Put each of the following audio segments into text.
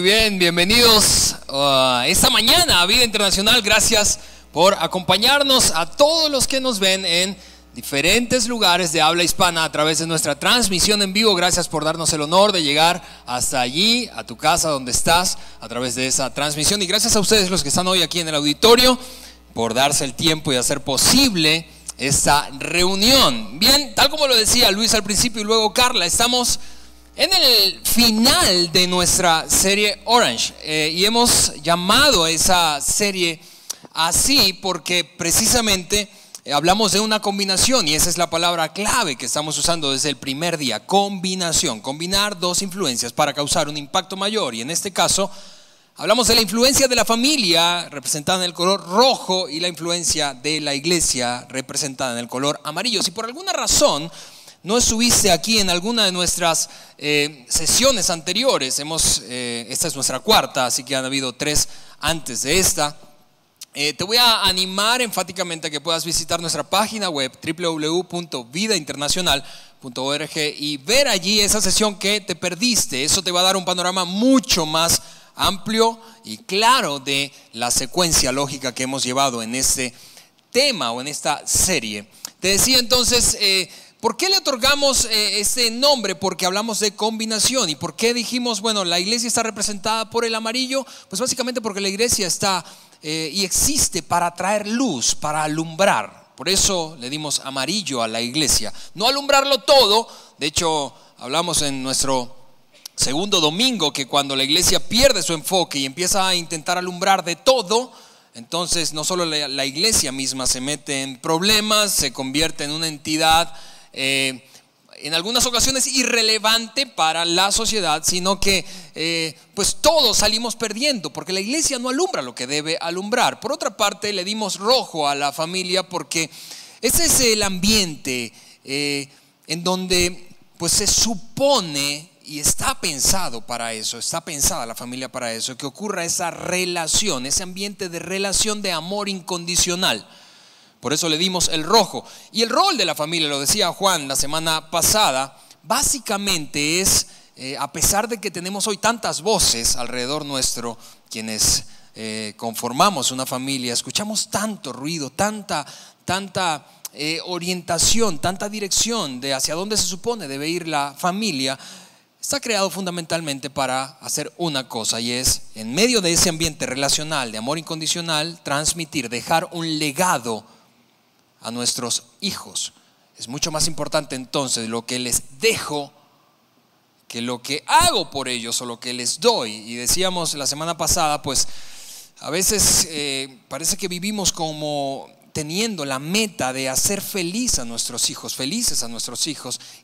bien, bienvenidos esta mañana a Vida Internacional. Gracias por acompañarnos a todos los que nos ven en diferentes lugares de habla hispana a través de nuestra transmisión en vivo. Gracias por darnos el honor de llegar hasta allí, a tu casa donde estás, a través de esa transmisión. Y gracias a ustedes los que están hoy aquí en el auditorio por darse el tiempo y hacer posible esta reunión. Bien, tal como lo decía Luis al principio y luego Carla, estamos en el final de nuestra serie Orange y hemos llamado a esa serie así porque precisamente hablamos de una combinación, y esa es la palabra clave que estamos usando desde el primer día: combinación, combinar dos influencias para causar un impacto mayor. Y en este caso hablamos de la influencia de la familia, representada en el color rojo, y la influencia de la iglesia, representada en el color amarillo. Si por alguna razón no estuviste aquí en alguna de nuestras sesiones anteriores, esta es nuestra cuarta, así que han habido 3 antes de esta. Te voy a animar enfáticamente a que puedas visitar nuestra página web www.vidainternacional.org y ver allí esa sesión que te perdiste. Eso te va a dar un panorama mucho más amplio y claro de la secuencia lógica que hemos llevado en este tema o en esta serie. Te decía entonces, ¿por qué le otorgamos este nombre? Porque hablamos de combinación. ¿Y por qué dijimos, bueno, la iglesia está representada por el amarillo? Pues básicamente porque la iglesia está y existe para traer luz, para alumbrar. Por eso le dimos amarillo a la iglesia. No alumbrarlo todo. De hecho, hablamos en nuestro segundo domingo que cuando la iglesia pierde su enfoque y empieza a intentar alumbrar de todo, entonces no solo la iglesia misma se mete en problemas, se convierte en una entidad en algunas ocasiones irrelevante para la sociedad, sino que pues todos salimos perdiendo porque la iglesia no alumbra lo que debe alumbrar. Por otra parte, le dimos rojo a la familia porque ese es el ambiente en donde pues se supone, y está pensado para eso, está pensada la familia para eso, que ocurra esa relación, ese ambiente de relación de amor incondicional. Por eso le dimos el rojo. Y el rol de la familia, lo decía Juan la semana pasada, básicamente es, a pesar de que tenemos hoy tantas voces alrededor nuestro, quienes conformamos una familia, escuchamos tanto ruido, tanta orientación, tanta dirección de hacia dónde se supone debe ir la familia. Está creado fundamentalmente para hacer una cosa, y es, en medio de ese ambiente relacional de amor incondicional, transmitir, dejar un legado a nuestros hijos. Es mucho más importante entonces lo que les dejo que lo que hago por ellos o lo que les doy. Y decíamos la semana pasada, pues a veces parece que vivimos como teniendo la meta de hacer felices a nuestros hijos,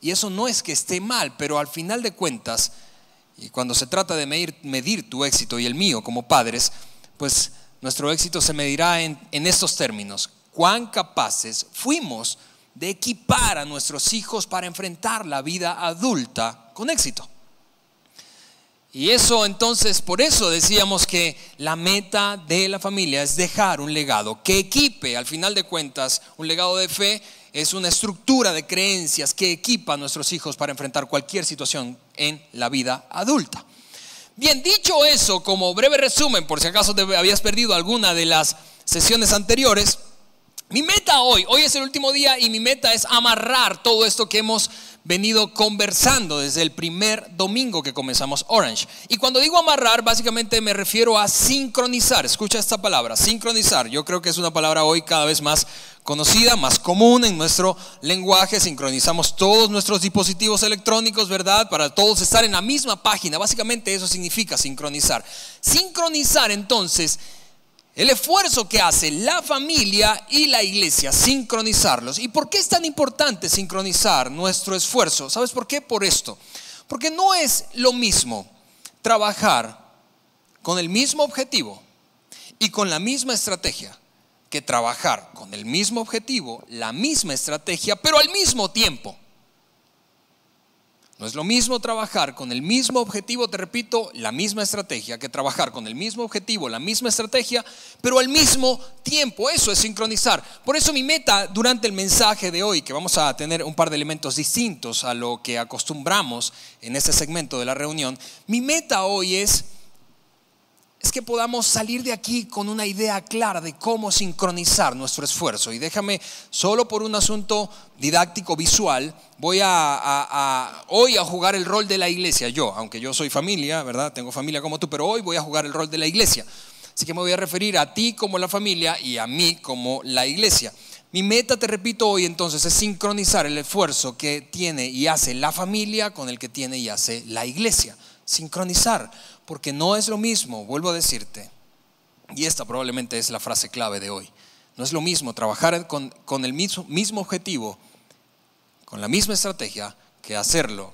y eso no es que esté mal, pero al final de cuentas, y cuando se trata de medir tu éxito y el mío como padres, pues nuestro éxito se medirá en estos términos: cuán capaces fuimos de equipar a nuestros hijos para enfrentar la vida adulta con éxito. Y eso entonces, por eso decíamos que la meta de la familia es dejar un legado que equipe. Al final de cuentas, un legado de fe es una estructura de creencias que equipa a nuestros hijos para enfrentar cualquier situación en la vida adulta. Bien, dicho eso, como breve resumen, por si acaso te habías perdido alguna de las sesiones anteriores, mi meta hoy es el último día, y mi meta es amarrar todo esto que hemos venido conversando desde el primer domingo que comenzamos Orange. Y cuando digo amarrar, básicamente me refiero a sincronizar. Escucha esta palabra, sincronizar. Yo creo que es una palabra hoy cada vez más conocida, más común en nuestro lenguaje. Sincronizamos todos nuestros dispositivos electrónicos, ¿verdad? Para todos estar en la misma página. Básicamente eso significa sincronizar. Sincronizar entonces el esfuerzo que hace la familia y la iglesia, sincronizarlos. ¿Y por qué es tan importante sincronizar nuestro esfuerzo? ¿Sabes por qué? Por esto. Porque no es lo mismo trabajar con el mismo objetivo y con la misma estrategia que trabajar con el mismo objetivo, la misma estrategia, pero al mismo tiempo. No es lo mismo trabajar con el mismo objetivo, te repito, la misma estrategia, que trabajar con el mismo objetivo, la misma estrategia, pero al mismo tiempo. Eso es sincronizar. Por eso mi meta durante el mensaje de hoy, que vamos a tener un par de elementos distintos a lo que acostumbramos en este segmento de la reunión, mi meta hoy es es que podamos salir de aquí con una idea clara de cómo sincronizar nuestro esfuerzo. Y déjame, solo por un asunto didáctico visual, voy hoy a jugar el rol de la iglesia. Yo, aunque yo soy familia, ¿verdad? Tengo familia como tú, pero hoy voy a jugar el rol de la iglesia. Así que me voy a referir a ti como la familia y a mí como la iglesia. Mi meta, te repito hoy entonces, es sincronizar el esfuerzo que tiene y hace la familia con el que tiene y hace la iglesia. Sincronizar, porque no es lo mismo, vuelvo a decirte, y esta probablemente es la frase clave de hoy. No es lo mismo trabajar con el mismo objetivo, con la misma estrategia, que hacerlo,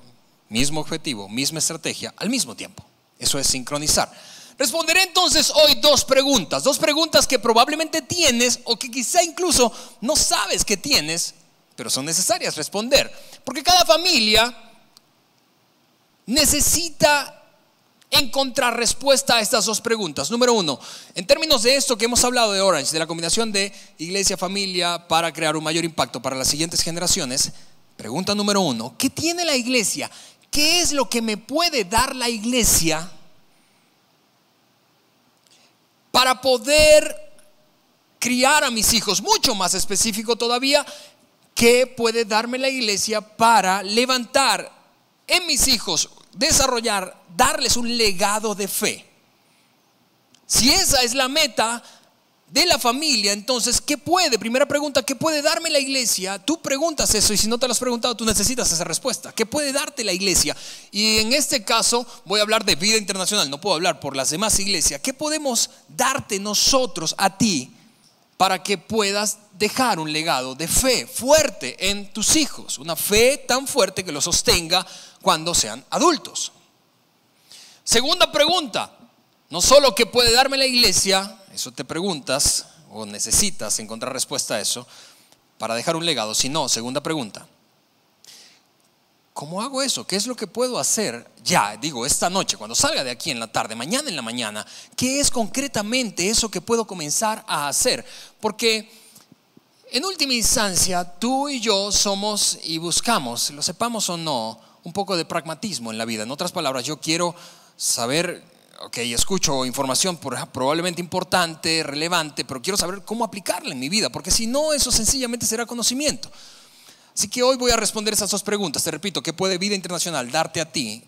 mismo objetivo, misma estrategia, al mismo tiempo. Eso es sincronizar. Responderé entonces hoy dos preguntas que probablemente tienes o que quizá incluso no sabes que tienes, pero son necesarias responder. Porque cada familia necesita encontrar respuesta a estas dos preguntas. Número uno, en términos de esto que hemos hablado de Orange, de la combinación de iglesia, familia para crear un mayor impacto para las siguientes generaciones. Pregunta número uno, ¿qué tiene la iglesia? ¿Qué es lo que me puede dar la iglesia para poder criar a mis hijos? Mucho más específico todavía, ¿qué puede darme la iglesia para levantar en mis hijos, desarrollar, darles un legado de fe? Si esa es la meta de la familia, entonces, primera pregunta, ¿qué puede darme la iglesia? Tú preguntas eso, y si no te lo has preguntado, tú necesitas esa respuesta. ¿Qué puede darte la iglesia? Y en este caso voy a hablar de Vida Internacional, no puedo hablar por las demás iglesias. ¿Qué podemos darte nosotros a ti para que puedas dejar un legado de fe fuerte en tus hijos? Una fe tan fuerte que los sostenga cuando sean adultos. Segunda pregunta, no solo qué puede darme la iglesia, eso te preguntas o necesitas encontrar respuesta a eso para dejar un legado, sino, segunda pregunta, ¿cómo hago eso? ¿Qué es lo que puedo hacer ya? Digo, esta noche, cuando salga de aquí en la tarde, mañana en la mañana, ¿qué es concretamente eso que puedo comenzar a hacer? Porque en última instancia, tú y yo somos y buscamos, lo sepamos o no, un poco de pragmatismo en la vida. En otras palabras, yo quiero saber, escucho información probablemente importante, relevante, pero quiero saber cómo aplicarla en mi vida, porque si no, eso sencillamente será conocimiento. Así que hoy voy a responder esas dos preguntas. Te repito, ¿qué puede Vida Internacional darte a ti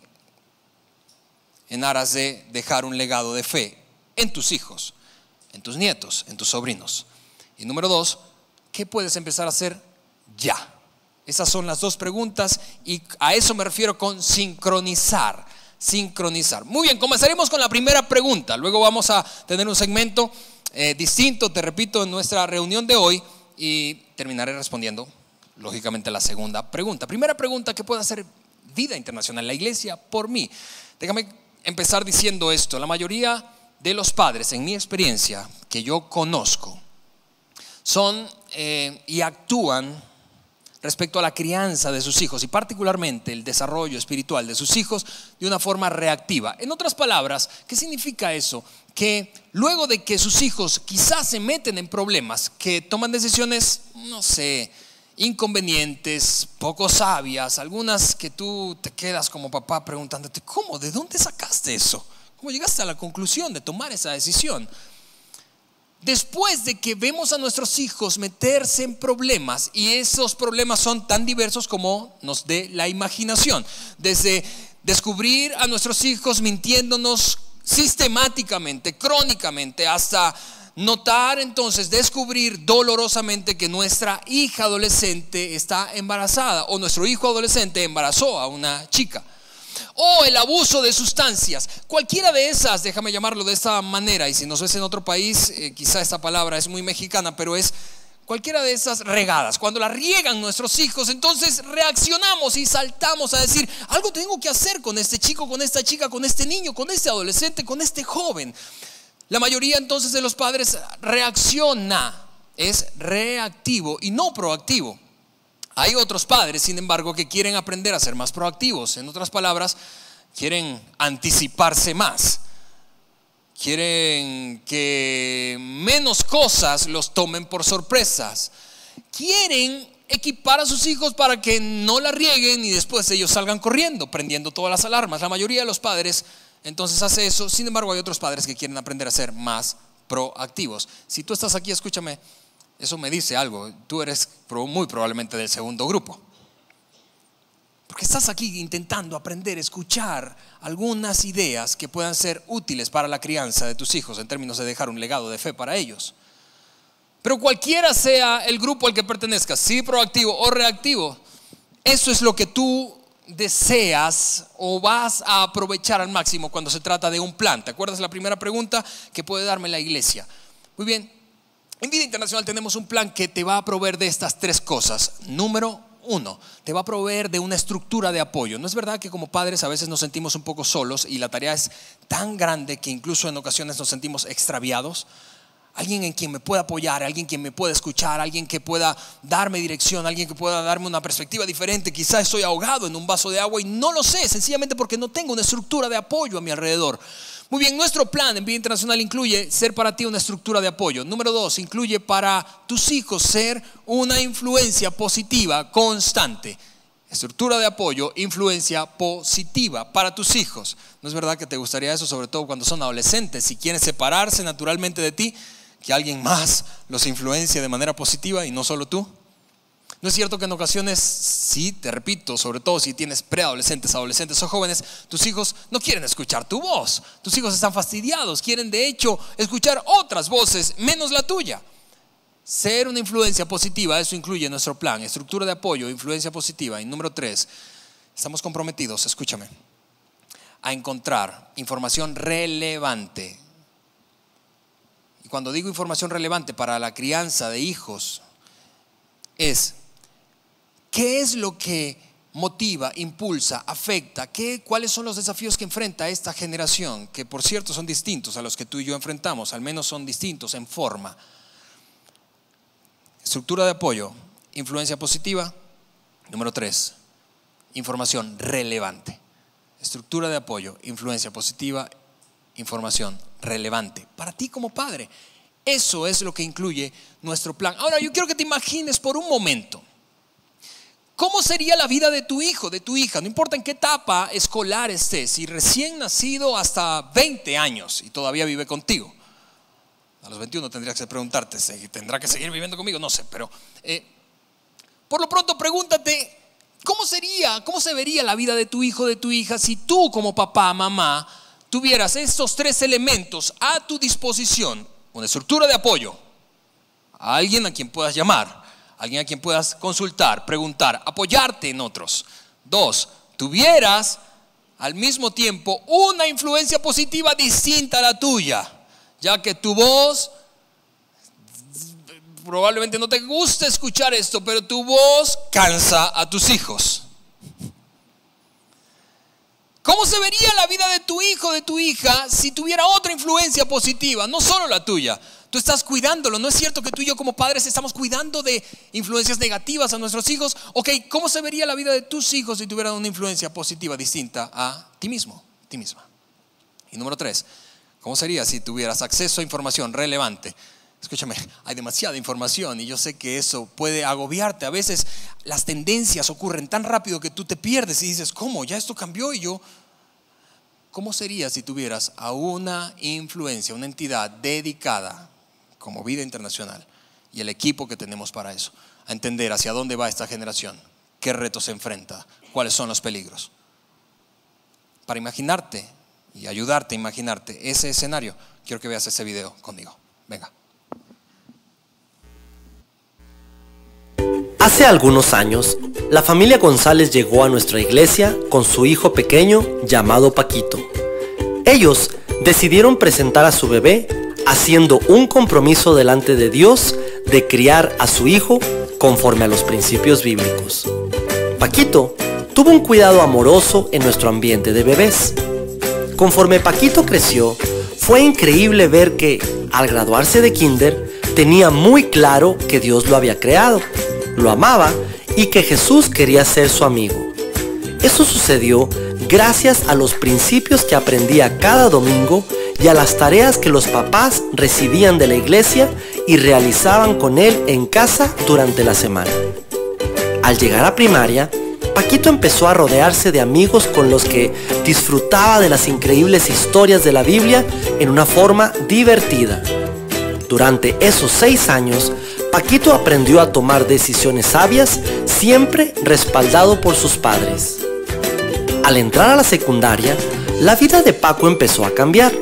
en aras de dejar un legado de fe en tus hijos, en tus nietos, en tus sobrinos? Y número dos, ¿qué puedes empezar a hacer ya? Esas son las dos preguntas y a eso me refiero con sincronizar. Muy bien, comenzaremos con la primera pregunta. Luego vamos a tener un segmento distinto, te repito, en nuestra reunión de hoy, y terminaré respondiendo lógicamente la segunda pregunta. Primera pregunta, ¿qué puede hacer Vida Internacional, la iglesia, por mí? Déjame empezar diciendo esto. La mayoría de los padres, en mi experiencia, que yo conozco, son y actúan respecto a la crianza de sus hijos y particularmente el desarrollo espiritual de sus hijos de una forma reactiva. En otras palabras, ¿qué significa eso? Que luego de que sus hijos quizás se meten en problemas, que toman decisiones, inconvenientes, poco sabias, algunas que tú te quedas como papá preguntándote, ¿cómo? ¿De dónde sacaste eso? ¿Cómo llegaste a la conclusión de tomar esa decisión? Después de que vemos a nuestros hijos meterse en problemas, y esos problemas son tan diversos como nos dé la imaginación, desde descubrir a nuestros hijos mintiéndonos sistemáticamente, crónicamente, hasta notar entonces, descubrir dolorosamente que nuestra hija adolescente está embarazada o nuestro hijo adolescente embarazó a una chica. O el abuso de sustancias, cualquiera de esas, déjame llamarlo de esta manera, y si nos ves en otro país, quizá esta palabra es muy mexicana, pero es cualquiera de esas regadas. Cuando la riegan nuestros hijos, entonces reaccionamos y saltamos a decir, algo tengo que hacer con este chico, con esta chica, con este niño, con este adolescente, con este joven. La mayoría entonces de los padres reacciona, es reactivo y no proactivo. Hay otros padres, sin embargo, que quieren aprender a ser más proactivos. En otras palabras, quieren anticiparse más. Quieren que menos cosas los tomen por sorpresas. Quieren equipar a sus hijos para que no la rieguen y después ellos salgan corriendo, prendiendo todas las alarmas. La mayoría de los padres entonces hace eso. Sin embargo, hay otros padres que quieren aprender a ser más proactivos. Si tú estás aquí, escúchame, eso me dice algo. Tú eres muy probablemente del segundo grupo, porque estás aquí intentando aprender, escuchar algunas ideas que puedan ser útiles para la crianza de tus hijos en términos de dejar un legado de fe para ellos. Pero cualquiera sea el grupo al que pertenezcas, si proactivo o reactivo, eso es lo que tú deseas o vas a aprovechar al máximo cuando se trata de un plan. ¿Te acuerdas la primera pregunta que puede darme la iglesia? Muy bien, en Vida Internacional tenemos un plan que te va a proveer de estas tres cosas. Número uno, te va a proveer de una estructura de apoyo. ¿No es verdad que como padres a veces nos sentimos un poco solos y la tarea es tan grande que incluso en ocasiones nos sentimos extraviados? Alguien en quien me pueda apoyar, alguien quien me pueda escuchar, alguien que pueda darme dirección, alguien que pueda darme una perspectiva diferente. Quizás estoy ahogado en un vaso de agua y no lo sé, sencillamente porque no tengo una estructura de apoyo a mi alrededor. Muy bien, nuestro plan en Vida Internacional incluye ser para ti una estructura de apoyo. Número dos, incluye para tus hijos ser una influencia positiva constante. Estructura de apoyo, influencia positiva para tus hijos. ¿No es verdad que te gustaría eso, sobre todo cuando son adolescentes? Si quieren separarse naturalmente de ti, que alguien más los influencie de manera positiva y no solo tú. ¿No es cierto que en ocasiones, sí, te repito, sobre todo si tienes preadolescentes, adolescentes o jóvenes, tus hijos no quieren escuchar tu voz? Tus hijos están fastidiados, quieren de hecho escuchar otras voces menos la tuya. Ser una influencia positiva, eso incluye nuestro plan, estructura de apoyo, influencia positiva. Y número tres, estamos comprometidos, escúchame, a encontrar información relevante. Y cuando digo información relevante para la crianza de hijos, es ¿qué es lo que motiva, impulsa, afecta? ¿Cuáles son los desafíos que enfrenta esta generación? Que por cierto son distintos a los que tú y yo enfrentamos, al menos son distintos en forma. Estructura de apoyo, influencia positiva. Número tres, información relevante. Estructura de apoyo, influencia positiva, información relevante para ti como padre. Eso es lo que incluye nuestro plan. Ahora yo quiero que te imagines por un momento ¿cómo sería la vida de tu hijo, de tu hija? No importa en qué etapa escolar estés, si recién nacido hasta 20 años y todavía vive contigo. A los 21 tendrías que preguntarte, ¿tendrá que seguir viviendo conmigo? No sé, pero por lo pronto pregúntate, ¿cómo se vería la vida de tu hijo, de tu hija, si tú como papá, mamá, tuvieras estos tres elementos a tu disposición? Una estructura de apoyo, a alguien a quien puedas llamar, alguien a quien puedas consultar, preguntar, apoyarte en otros. Dos, tuvieras al mismo tiempo una influencia positiva distinta a la tuya, ya que tu voz, probablemente no te guste escuchar esto, pero tu voz cansa a tus hijos. ¿Cómo se vería la vida de tu hijo, de tu hija, si tuviera otra influencia positiva, no solo la tuya? Tú estás cuidándolo. ¿No es cierto que tú y yo como padres estamos cuidando de influencias negativas a nuestros hijos? Ok, ¿cómo se vería la vida de tus hijos si tuvieran una influencia positiva distinta a ti mismo, ti misma? Y número tres, ¿cómo sería si tuvieras acceso a información relevante? Escúchame, hay demasiada información y yo sé que eso puede agobiarte. A veces las tendencias ocurren tan rápido que tú te pierdes y dices, ¿cómo? ¿Ya esto cambió? Y yo, ¿cómo sería si tuvieras a una influencia, una entidad dedicada como Vida Internacional y el equipo que tenemos para eso, a entender hacia dónde va esta generación, qué retos se enfrenta, cuáles son los peligros? Para imaginarte y ayudarte a imaginarte ese escenario, quiero que veas ese video conmigo. Venga. Hace algunos años, la familia González llegó a nuestra iglesia con su hijo pequeño llamado Paquito. Ellos decidieron presentar a su bebé haciendo un compromiso delante de Dios de criar a su hijo conforme a los principios bíblicos. Paquito tuvo un cuidado amoroso en nuestro ambiente de bebés. Conforme Paquito creció, fue increíble ver que, al graduarse de kinder, tenía muy claro que Dios lo había creado, lo amaba y que Jesús quería ser su amigo. Eso sucedió gracias a los principios que aprendía cada domingo y a las tareas que los papás recibían de la iglesia y realizaban con él en casa durante la semana. Al llegar a primaria, Paquito empezó a rodearse de amigos con los que disfrutaba de las increíbles historias de la Biblia en una forma divertida. Durante esos 6 años, Paquito aprendió a tomar decisiones sabias, siempre respaldado por sus padres. Al entrar a la secundaria, la vida de Paco empezó a cambiar,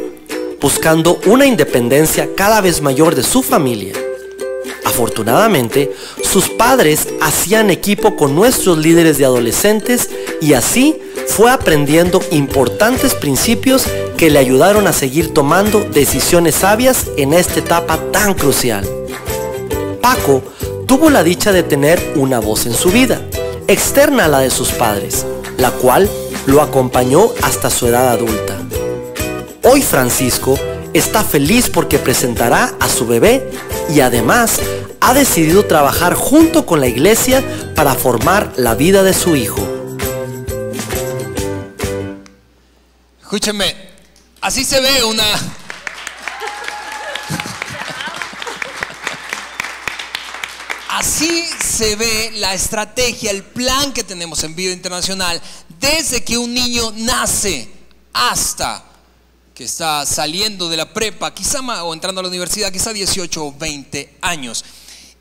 buscando una independencia cada vez mayor de su familia. Afortunadamente, sus padres hacían equipo con nuestros líderes de adolescentes y así fue aprendiendo importantes principios que le ayudaron a seguir tomando decisiones sabias en esta etapa tan crucial. Paco tuvo la dicha de tener una voz en su vida, externa a la de sus padres, la cual lo acompañó hasta su edad adulta. Hoy Francisco está feliz porque presentará a su bebé y además ha decidido trabajar junto con la iglesia para formar la vida de su hijo. Escúchenme, así se ve una... Así se ve la estrategia, el plan que tenemos en Vida Internacional desde que un niño nace hasta que está saliendo de la prepa, quizá o entrando a la universidad, quizá 18 o 20 años.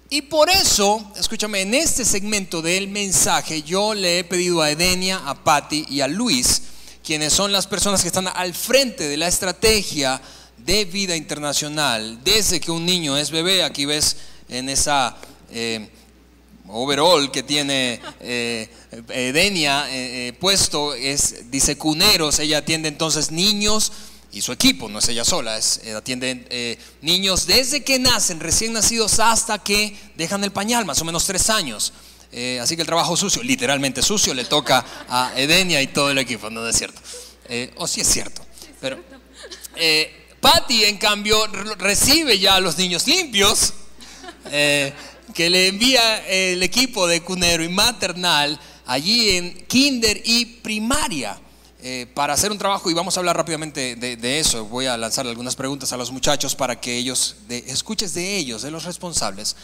Y por eso, escúchame, en este segmento del mensaje yo le he pedido a Edenia, a Patty y a Luis, quienes son las personas que están al frente de la estrategia de Vida Internacional desde que un niño es bebé. Aquí ves en esa overall que tiene Edenia puesto, dice cuneros. Ella atiende entonces niños y su equipo, no es ella sola, atiende niños desde que nacen, recién nacidos, hasta que dejan el pañal, más o menos 3 años. Así que el trabajo sucio, literalmente sucio, le toca a Edenia y todo el equipo. No es cierto, o sí es cierto, pero Patty en cambio recibe ya a los niños limpios que le envía el equipo de cunero y maternal allí en kinder y primaria para hacer un trabajo. Y vamos a hablar rápidamente de eso. Voy a lanzar algunas preguntas a los muchachos para que ellos escuches de ellos, de los responsables,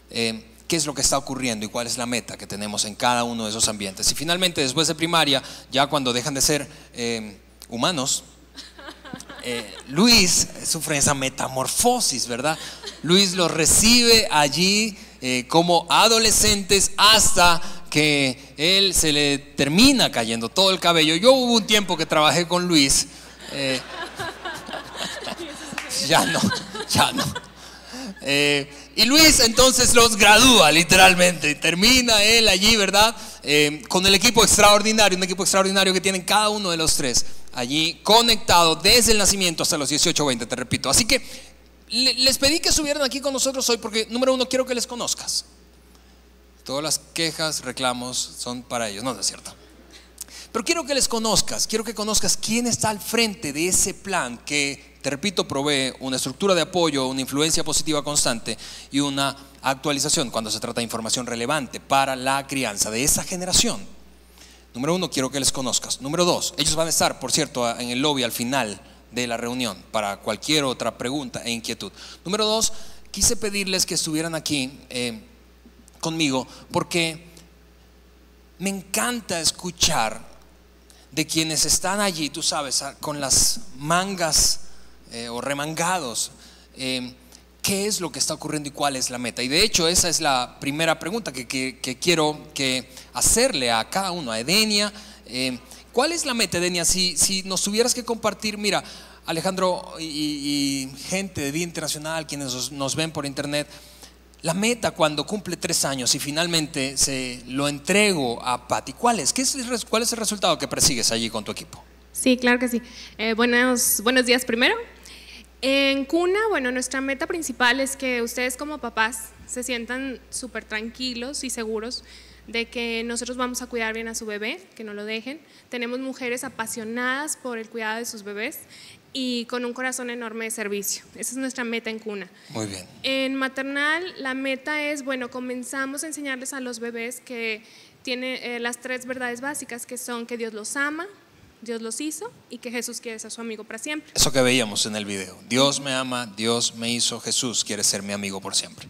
qué es lo que está ocurriendo y cuál es la meta que tenemos en cada uno de esos ambientes. Y finalmente, después de primaria, ya cuando dejan de ser humanos, Luis sufre esa metamorfosis, ¿verdad? Luis los recibe allí como adolescentes hasta que él se le termina cayendo todo el cabello. Yo hubo un tiempo que trabajé con Luis, ya no. Y Luis entonces los gradúa literalmente y termina él allí, ¿verdad? Con el equipo extraordinario, un equipo extraordinario que tienen cada uno de los 3 allí conectado desde el nacimiento hasta los 18 o 20, te repito. Así que les pedí que estuvieran aquí con nosotros hoy porque, número 1, quiero que les conozcas. Todas las quejas, reclamos son para ellos, no es cierto. Pero quiero que les conozcas, quiero que conozcas quién está al frente de ese plan que, te repito, provee una estructura de apoyo, una influencia positiva constante y una actualización cuando se trata de información relevante para la crianza de esa generación. Número 1, quiero que les conozcas. Número 2, ellos van a estar, por cierto, en el lobby al final de la reunión para cualquier otra pregunta e inquietud. Número 2, quise pedirles que estuvieran aquí conmigo porque me encanta escuchar de quienes están allí, tú sabes, con las mangas o remangados, qué es lo que está ocurriendo y cuál es la meta. Y de hecho esa es la primera pregunta que quiero hacerle a cada uno, a Edenia. ¿Cuál es la meta, Edenia? Si nos tuvieras que compartir, mira, Alejandro y gente de Vida Internacional, quienes nos ven por internet, la meta cuando cumple 3 años y finalmente se lo entrego a Patty, ¿cuál es? ¿Cuál es el resultado que persigues allí con tu equipo? Sí, claro que sí. Buenos días primero. En Cuna, bueno, nuestra meta principal es que ustedes como papás se sientan súper tranquilos y seguros de que nosotros vamos a cuidar bien a su bebé, que no lo dejen. Tenemos mujeres apasionadas por el cuidado de sus bebés y con un corazón enorme de servicio. Esa es nuestra meta en Cuna. Muy bien. En maternal, la meta es, bueno, comenzamos a enseñarles a los bebés que tienen las 3 verdades básicas, que son que Dios los ama, Dios los hizo y que Jesús quiere ser su amigo para siempre. Eso que veíamos en el video. Dios me ama, Dios me hizo, Jesús quiere ser mi amigo por siempre.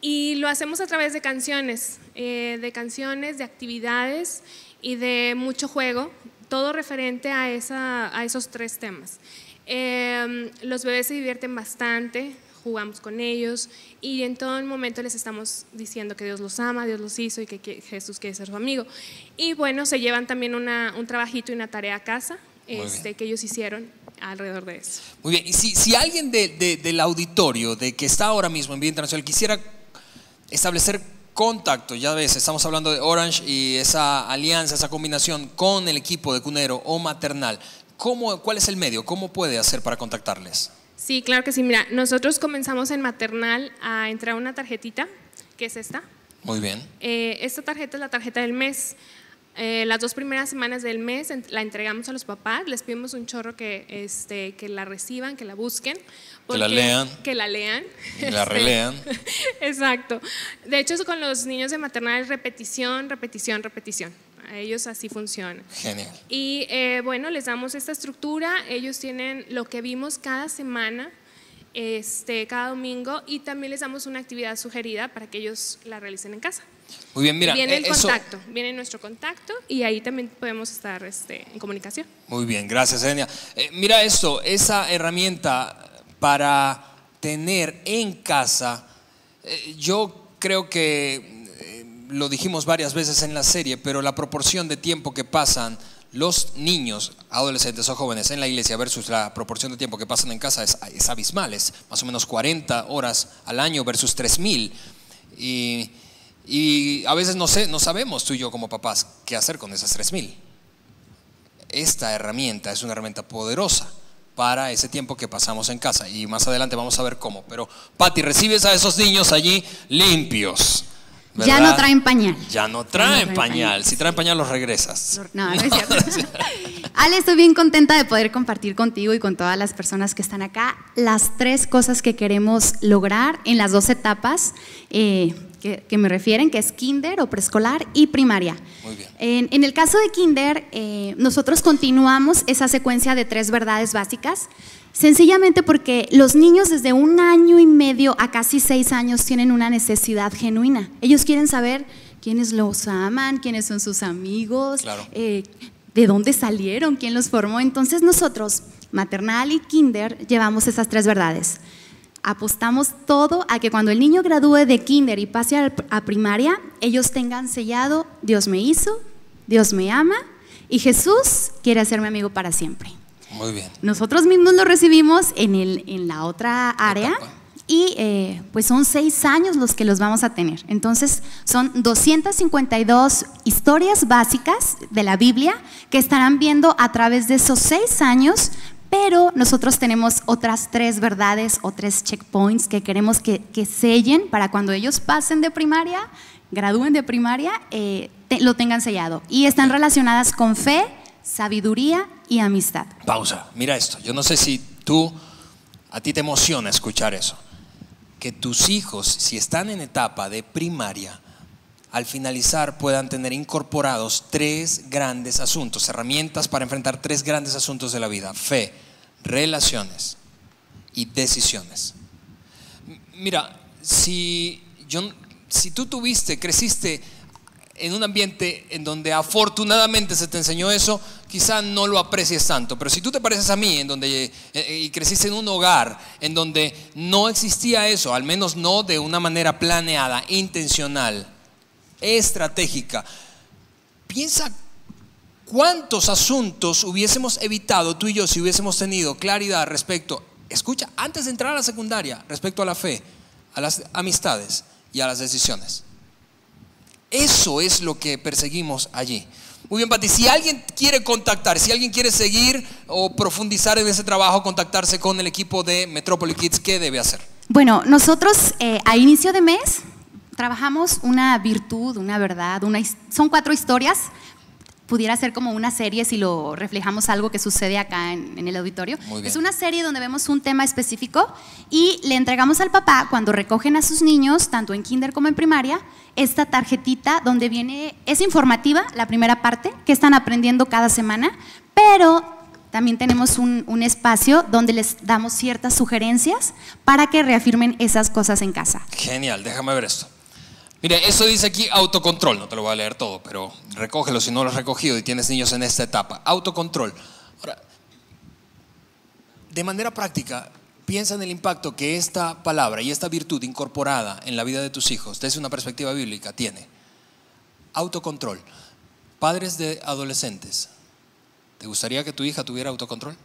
Y lo hacemos a través de canciones, de actividades y de mucho juego, todo referente a esos 3 temas. Los bebés se divierten bastante, jugamos con ellos y en todo el momento les estamos diciendo que Dios los ama, Dios los hizo y que Jesús quiere ser su amigo. Y bueno, se llevan también un trabajito y una tarea a casa que ellos hicieron alrededor de eso. Muy bien, y si alguien del auditorio, de que está ahora mismo en Vida Internacional, quisiera establecer contacto, ya ves, estamos hablando de Orange y esa alianza, esa combinación con el equipo de Cunero o Maternal, ¿cuál es el medio? ¿Cómo puede hacer para contactarles? Sí, claro que sí. Mira, nosotros comenzamos en Maternal a entrar una tarjetita, que es esta. Muy bien. Esta tarjeta es la tarjeta del mes. Las 2 primeras semanas del mes la entregamos a los papás, les pedimos un chorro que la reciban, que la busquen. Que la lean. Que la lean. Y la relean. Exacto. De hecho, con los niños de Maternal es repetición, repetición, repetición. A ellos así funciona. Genial. Y bueno, les damos esta estructura, ellos tienen lo que vimos cada semana, cada domingo, y también les damos una actividad sugerida para que ellos la realicen en casa. Muy bien, mira, viene nuestro contacto y ahí también podemos estar en comunicación. Muy bien, gracias, Enia. Mira esto, esa herramienta para tener en casa, yo creo que lo dijimos varias veces en la serie, pero la proporción de tiempo que pasan los niños, adolescentes o jóvenes en la iglesia versus la proporción de tiempo que pasan en casa es abismal, es más o menos 40 horas al año versus 3,000. Y a veces no sabemos tú y yo como papás qué hacer con esas 3,000. Esta herramienta es una herramienta poderosa para ese tiempo que pasamos en casa y más adelante vamos a ver cómo. Pero Pati, recibes a esos niños allí limpios, ¿verdad? Ya no traen pañal. Ya no traen pañal. Si traen pañal los regresas. No es cierto. Ale, estoy bien contenta de poder compartir contigo y con todas las personas que están acá las 3 cosas que queremos lograr en las 2 etapas que me refieren, que es kinder o preescolar y primaria. Muy bien. En el caso de kinder, nosotros continuamos esa secuencia de 3 verdades básicas, sencillamente porque los niños desde 1 año y medio a casi 6 años tienen una necesidad genuina. Ellos quieren saber quiénes los aman, quiénes son sus amigos, claro, de dónde salieron, quién los formó. Entonces nosotros, Maternal y kinder, llevamos esas 3 verdades. Apostamos todo a que cuando el niño gradúe de kinder y pase a primaria, ellos tengan sellado: Dios me hizo, Dios me ama y Jesús quiere ser mi amigo para siempre. Muy bien. Nosotros mismos lo recibimos en la otra área y pues son 6 años los que los vamos a tener. Entonces son 252 historias básicas de la Biblia que estarán viendo a través de esos 6 años. Pero nosotros tenemos otras 3 verdades o 3 checkpoints que queremos que sellen para cuando ellos pasen de primaria, gradúen de primaria, lo tengan sellado. Y están relacionadas con fe, sabiduría y amistad. Pausa, mira esto. Yo no sé si a ti te emociona escuchar eso. Que tus hijos, si están en etapa de primaria, al finalizar puedan tener incorporados 3 grandes asuntos, herramientas para enfrentar 3 grandes asuntos de la vida: fe, relaciones y decisiones. Mira, si tú creciste en un ambiente en donde afortunadamente se te enseñó eso, quizá no lo aprecies tanto, pero si tú te pareces a mí y creciste en un hogar en donde no existía eso, al menos no de una manera planeada, intencional, estratégica, piensa cuántos asuntos hubiésemos evitado tú y yo si hubiésemos tenido claridad respecto, escucha, antes de entrar a la secundaria, respecto a la fe, a las amistades y a las decisiones. Eso es lo que perseguimos allí. Muy bien, Pati, si alguien quiere contactar, si alguien quiere seguir o profundizar en ese trabajo, contactarse con el equipo de Metrópoli Kids, ¿qué debe hacer? Bueno, nosotros a inicio de mes trabajamos una virtud, una verdad, son 4 historias. Pudiera ser como una serie si lo reflejamos algo que sucede acá en el auditorio. Es una serie donde vemos un tema específico y le entregamos al papá, cuando recogen a sus niños, tanto en kinder como en primaria, esta tarjetita donde es informativa la primera parte, que están aprendiendo cada semana, pero también tenemos un espacio donde les damos ciertas sugerencias para que reafirmen esas cosas en casa. Genial, déjame ver esto. Mire, eso dice aquí autocontrol, no te lo voy a leer todo, pero recógelo si no lo has recogido y tienes niños en esta etapa. Autocontrol. Ahora, de manera práctica, piensa en el impacto que esta palabra y esta virtud incorporada en la vida de tus hijos, desde una perspectiva bíblica, tiene. Autocontrol. Padres de adolescentes, ¿te gustaría que tu hija tuviera autocontrol?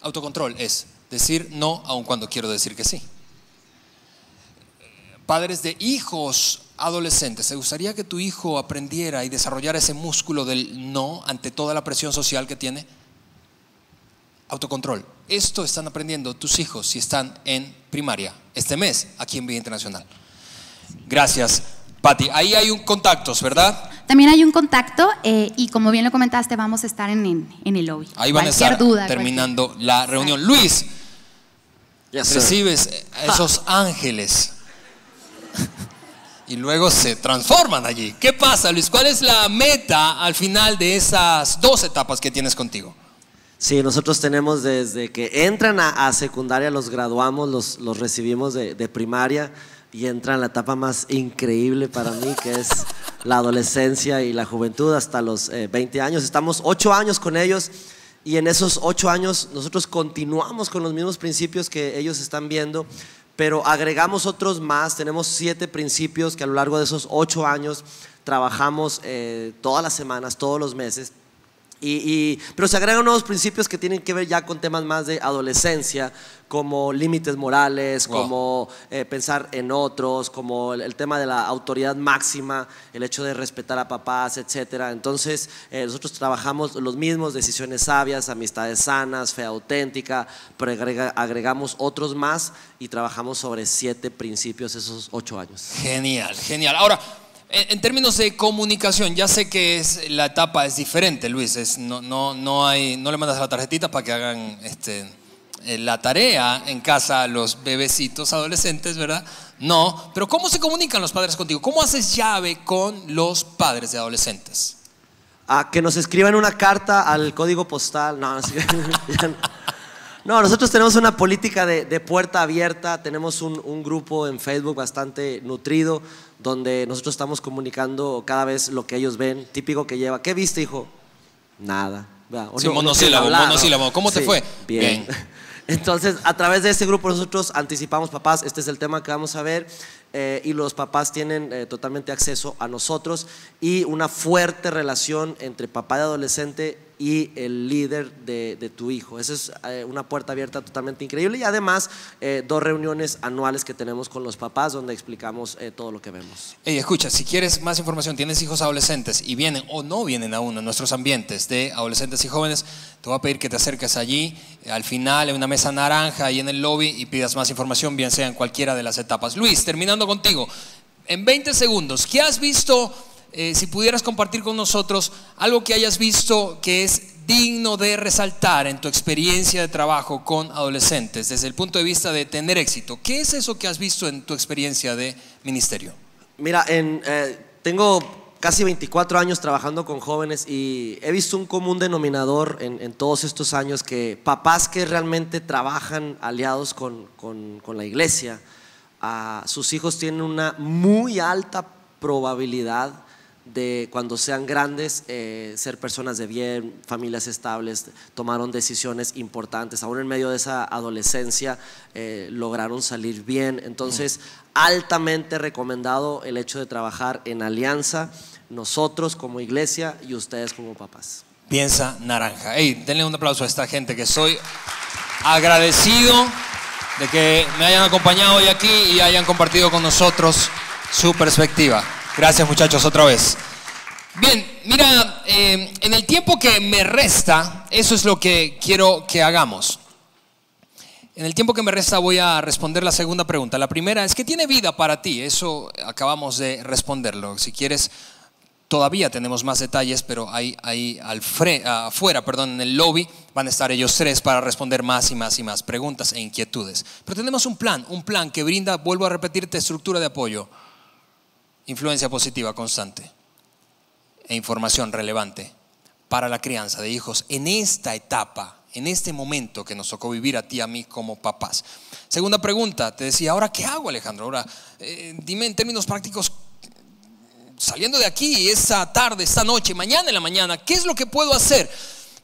Autocontrol es decir no aun cuando quiero decir que sí. Padres de hijos adolescentes, ¿te gustaría que tu hijo aprendiera y desarrollara ese músculo del no ante toda la presión social que tiene? Autocontrol. Esto están aprendiendo tus hijos si están en primaria este mes aquí en Vida Internacional. Gracias, Pati. Ahí hay contactos, ¿verdad? También hay un contacto y como bien lo comentaste, vamos a estar en el lobby. Ahí van Cualquier a estar duda, terminando la reunión. Luis, recibes a esos ángeles y luego se transforman allí. ¿Qué pasa, Luis? ¿Cuál es la meta al final de esas 2 etapas que tienes contigo? Sí, nosotros tenemos desde que entran a secundaria, los graduamos, los recibimos de primaria y entran a la etapa más increíble para mí, que es la adolescencia y la juventud hasta los 20 años. Estamos 8 años con ellos y en esos 8 años nosotros continuamos con los mismos principios que ellos están viendo, pero agregamos otros más. Tenemos 7 principios que a lo largo de esos 8 años trabajamos todas las semanas, todos los meses. Pero se agregan nuevos principios que tienen que ver ya con temas más de adolescencia, como límites morales, como pensar en otros, como el tema de la autoridad máxima, el hecho de respetar a papás, etcétera. Entonces nosotros trabajamos los mismos: decisiones sabias, amistades sanas, fe auténtica, pero agregamos otros más y trabajamos sobre 7 principios esos 8 años. Genial, genial. Ahora, en términos de comunicación, ya sé que la etapa es diferente, Luis. No le mandas la tarjetita para que hagan la tarea en casa a los bebecitos adolescentes, ¿verdad? No, pero ¿cómo se comunican los padres contigo? ¿Cómo haces llave con los padres de adolescentes? Que nos escriban una carta al código postal. No, nosotros tenemos una política de puerta abierta. Tenemos un grupo en Facebook bastante nutrido, donde nosotros estamos comunicando cada vez lo que ellos ven. Típico que lleva: ¿qué viste, hijo? Nada. Sí, monosílabo. ¿Cómo te fue? Bien. Entonces, a través de ese grupo nosotros anticipamos: papás, este es el tema que vamos a ver, y los papás tienen totalmente acceso a nosotros y una fuerte relación entre papá de adolescente y el líder de tu hijo. Esa es una puerta abierta totalmente increíble, y además 2 reuniones anuales que tenemos con los papás donde explicamos todo lo que vemos. Hey, escucha, si quieres más información, tienes hijos adolescentes y vienen o no vienen aún a nuestros ambientes de adolescentes y jóvenes, te voy a pedir que te acerques allí al final en una mesa naranja ahí en el lobby y pidas más información, bien sea en cualquiera de las etapas. Luis, terminando contigo, en 20 segundos, ¿qué has visto? Si pudieras compartir con nosotros algo que hayas visto que es digno de resaltar en tu experiencia de trabajo con adolescentes desde el punto de vista de tener éxito. ¿Qué es eso que has visto en tu experiencia de ministerio? Mira, tengo casi 24 años trabajando con jóvenes y he visto un común denominador en todos estos años, que papás que realmente trabajan aliados con la iglesia, sus hijos tienen una muy alta probabilidad de, cuando sean grandes, ser personas de bien, familias estables, tomaron decisiones importantes, aún en medio de esa adolescencia lograron salir bien. Entonces, altamente recomendado el hecho de trabajar en alianza, nosotros como iglesia y ustedes como papás. Piensa naranja. Hey, denle un aplauso a esta gente, que soy agradecido de que me hayan acompañado hoy aquí y hayan compartido con nosotros su perspectiva. Gracias, muchachos, otra vez. Bien, mira, en el tiempo que me resta, eso es lo que quiero que hagamos. En el tiempo que me resta voy a responder la segunda pregunta. La primera es: ¿qué tiene vida para ti? Eso acabamos de responderlo. Si quieres, todavía tenemos más detalles, pero ahí afuera, en el lobby van a estar ellos 3 para responder más y más y más preguntas e inquietudes. Pero tenemos un plan que brinda, vuelvo a repetirte, estructura de apoyo, influencia positiva constante e información relevante para la crianza de hijos en esta etapa, en este momento que nos tocó vivir a ti y a mí como papás. Segunda pregunta, te decía, ¿ahora qué hago, Alejandro? Ahora, dime en términos prácticos, saliendo de aquí esa tarde, esta noche, mañana en la mañana, ¿qué es lo que puedo hacer?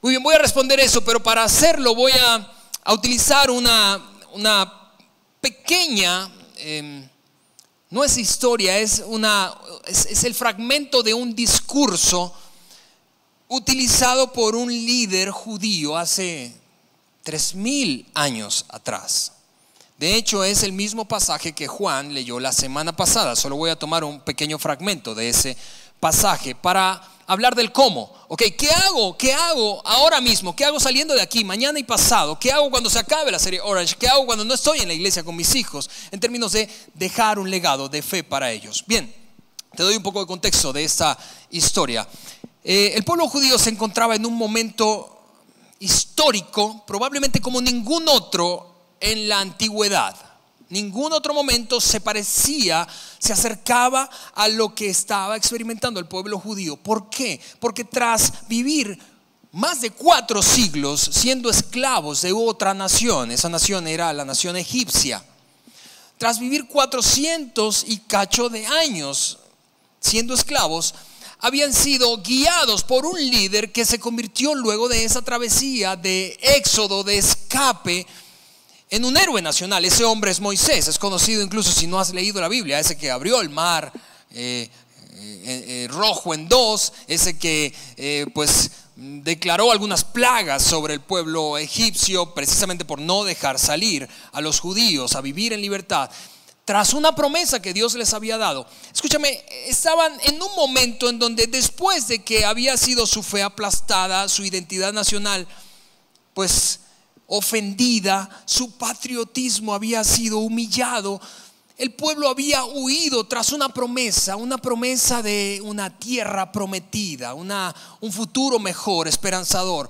Muy bien, voy a responder eso, pero para hacerlo voy a utilizar una pequeña, no es historia, es el fragmento de un discurso utilizado por un líder judío hace 3000 años atrás. De hecho, es el mismo pasaje que Juan leyó la semana pasada. Solo voy a tomar un pequeño fragmento de ese pasaje para hablar del cómo. Ok, ¿qué hago? ¿Qué hago ahora mismo? ¿Qué hago saliendo de aquí, mañana y pasado? ¿Qué hago cuando se acabe la serie Orange? ¿Qué hago cuando no estoy en la iglesia con mis hijos? En términos de dejar un legado de fe para ellos. Bien, te doy un poco de contexto de esta historia. El pueblo judío se encontraba en un momento histórico, probablemente como ningún otro en la antigüedad. Ningún otro momento se acercaba a lo que estaba experimentando el pueblo judío. ¿Por qué? Porque tras vivir más de 4 siglos siendo esclavos de otra nación, esa nación era la nación egipcia, tras vivir 400 y cacho de años siendo esclavos, habían sido guiados por un líder que se convirtió luego de esa travesía de éxodo, de escape, en un héroe nacional. Ese hombre es Moisés, es conocido incluso si no has leído la Biblia, ese que abrió el mar rojo en dos, ese que declaró algunas plagas sobre el pueblo egipcio precisamente por no dejar salir a los judíos a vivir en libertad. Tras una promesa que Dios les había dado, escúchame, estaban en un momento en donde después de que había sido su fe aplastada, su identidad nacional pues ofendida, su patriotismo había sido humillado, el pueblo había huido tras una promesa de una tierra prometida, un futuro mejor, esperanzador.